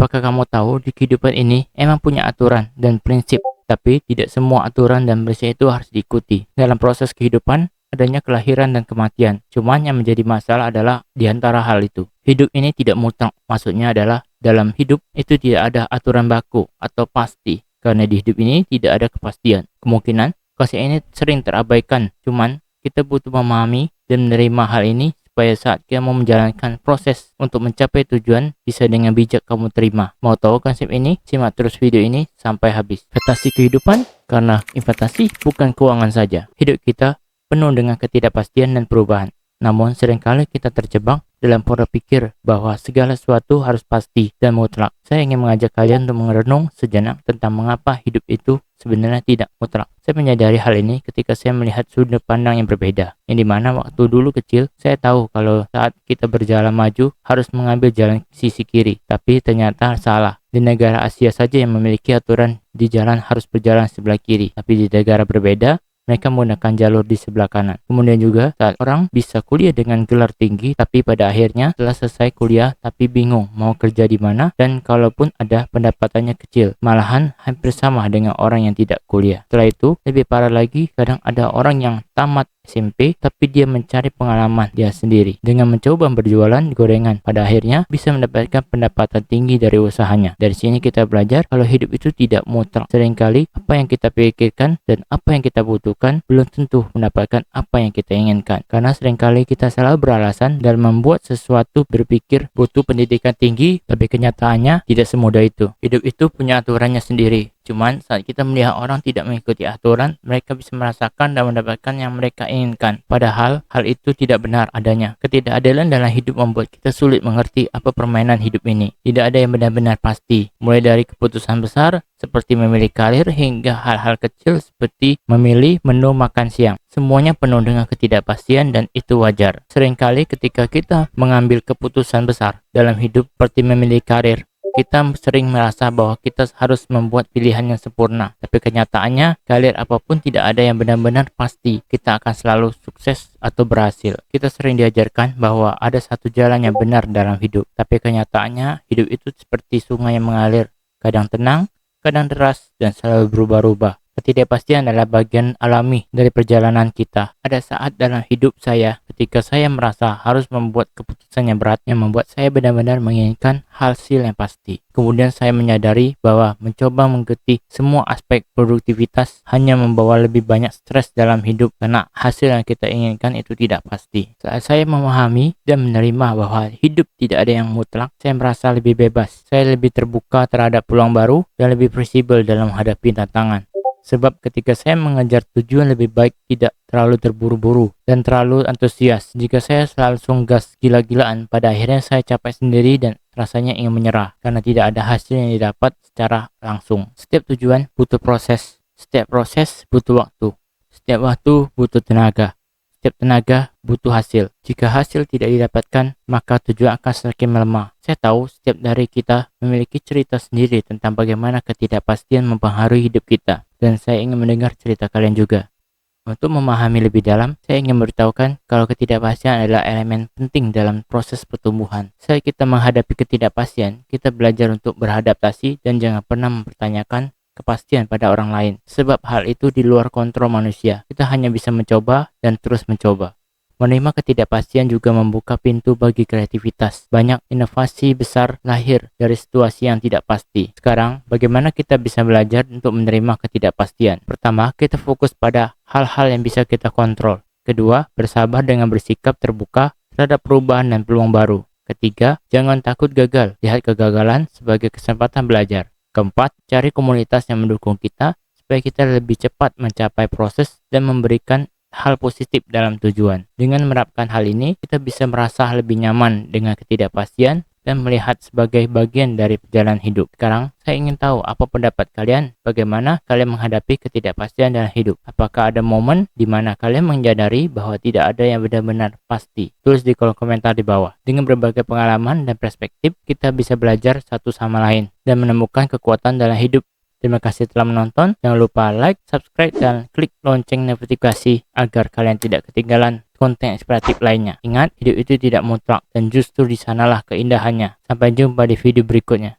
Apakah kamu tahu di kehidupan ini emang punya aturan dan prinsip, tapi tidak semua aturan dan prinsip itu harus diikuti. Dalam proses kehidupan, adanya kelahiran dan kematian. Cuman yang menjadi masalah adalah di antara hal itu. Hidup ini tidak mutlak, maksudnya adalah dalam hidup itu tidak ada aturan baku atau pasti. Karena di hidup ini tidak ada kepastian. Kemungkinan kasih ini sering terabaikan, cuman kita butuh memahami dan menerima hal ini supaya saat kita mau menjalankan proses untuk mencapai tujuan bisa dengan bijak kamu terima. Mau tahu konsep ini? Simak terus video ini sampai habis. Investasi kehidupan, karena investasi bukan keuangan saja. Hidup kita penuh dengan ketidakpastian dan perubahan. Namun seringkali kita terjebak dalam pola pikir bahwa segala sesuatu harus pasti dan mutlak. Saya ingin mengajak kalian untuk merenung sejenak tentang mengapa hidup itu sebenarnya tidak mutlak. Saya menyadari hal ini ketika saya melihat sudut pandang yang berbeda, yang dimana waktu dulu kecil saya tahu kalau saat kita berjalan maju harus mengambil jalan sisi kiri, tapi ternyata salah. Di negara Asia saja yang memiliki aturan di jalan harus berjalan sebelah kiri, tapi di negara berbeda mereka menggunakan jalur di sebelah kanan. Kemudian juga saat orang bisa kuliah dengan gelar tinggi, tapi pada akhirnya setelah selesai kuliah tapi bingung mau kerja di mana, dan kalaupun ada pendapatannya kecil, malahan hampir sama dengan orang yang tidak kuliah. Setelah itu lebih parah lagi, kadang ada orang yang tamat SMP tapi dia mencari pengalaman dia sendiri dengan mencoba berjualan gorengan. Pada akhirnya bisa mendapatkan pendapatan tinggi dari usahanya. Dari sini kita belajar kalau hidup itu tidak mutlak. Seringkali apa yang kita pikirkan dan apa yang kita butuhkan belum tentu mendapatkan apa yang kita inginkan. Karena seringkali kita selalu beralasan dalam membuat sesuatu, berpikir butuh pendidikan tinggi, tapi kenyataannya tidak semudah itu. Hidup itu punya aturannya sendiri. Cuman saat kita melihat orang tidak mengikuti aturan, mereka bisa merasakan dan mendapatkan yang mereka inginkan. Padahal hal itu tidak benar adanya. Ketidakadilan dalam hidup membuat kita sulit mengerti apa permainan hidup ini. Tidak ada yang benar-benar pasti. Mulai dari keputusan besar seperti memilih karir hingga hal-hal kecil seperti memilih menu makan siang. Semuanya penuh dengan ketidakpastian dan itu wajar. Seringkali ketika kita mengambil keputusan besar dalam hidup seperti memilih karir, kita sering merasa bahwa kita harus membuat pilihan yang sempurna. Tapi kenyataannya, karir apapun tidak ada yang benar-benar pasti kita akan selalu sukses atau berhasil. Kita sering diajarkan bahwa ada satu jalan yang benar dalam hidup. Tapi kenyataannya, hidup itu seperti sungai yang mengalir. Kadang tenang, kadang deras, dan selalu berubah-ubah. Ketidakpastian adalah bagian alami dari perjalanan kita. Ada saat dalam hidup saya ketika saya merasa harus membuat keputusan yang berat yang membuat saya benar-benar menginginkan hasil yang pasti. Kemudian saya menyadari bahwa mencoba mengikuti semua aspek produktivitas hanya membawa lebih banyak stres dalam hidup karena hasil yang kita inginkan itu tidak pasti. Saat saya memahami dan menerima bahwa hidup tidak ada yang mutlak, saya merasa lebih bebas. Saya lebih terbuka terhadap peluang baru dan lebih fleksibel dalam menghadapi tantangan. Sebab ketika saya mengejar tujuan lebih baik tidak terlalu terburu-buru dan terlalu antusias. Jika saya langsung gas gila-gilaan, pada akhirnya saya capek sendiri dan rasanya ingin menyerah karena tidak ada hasil yang didapat secara langsung. Setiap tujuan butuh proses, setiap proses butuh waktu, setiap waktu butuh tenaga, setiap tenaga butuh hasil. Jika hasil tidak didapatkan, maka tujuan akan semakin melemah. Saya tahu setiap dari kita memiliki cerita sendiri tentang bagaimana ketidakpastian mempengaruhi hidup kita. Dan saya ingin mendengar cerita kalian juga. Untuk memahami lebih dalam, saya ingin memberitahukan kalau ketidakpastian adalah elemen penting dalam proses pertumbuhan. Saat kita menghadapi ketidakpastian, kita belajar untuk beradaptasi dan jangan pernah mempertanyakan kepastian pada orang lain. Sebab hal itu di luar kontrol manusia. Kita hanya bisa mencoba dan terus mencoba. Menerima ketidakpastian juga membuka pintu bagi kreativitas. Banyak inovasi besar lahir dari situasi yang tidak pasti. Sekarang, bagaimana kita bisa belajar untuk menerima ketidakpastian? Pertama, kita fokus pada hal-hal yang bisa kita kontrol. Kedua, bersabar dengan bersikap terbuka terhadap perubahan dan peluang baru. Ketiga, jangan takut gagal. Lihat kegagalan sebagai kesempatan belajar. Keempat, cari komunitas yang mendukung kita supaya kita lebih cepat mencapai proses dan memberikan hal positif dalam tujuan. Dengan menerapkan hal ini, kita bisa merasa lebih nyaman dengan ketidakpastian dan melihat sebagai bagian dari perjalanan hidup. Sekarang, saya ingin tahu apa pendapat kalian, bagaimana kalian menghadapi ketidakpastian dalam hidup. Apakah ada momen di mana kalian menyadari bahwa tidak ada yang benar-benar pasti? Tulis di kolom komentar di bawah. Dengan berbagai pengalaman dan perspektif, kita bisa belajar satu sama lain dan menemukan kekuatan dalam hidup. Terima kasih telah menonton. Jangan lupa like, subscribe, dan klik lonceng notifikasi agar kalian tidak ketinggalan konten inspiratif lainnya. Ingat, hidup itu tidak mutlak dan justru di sanalah keindahannya. Sampai jumpa di video berikutnya.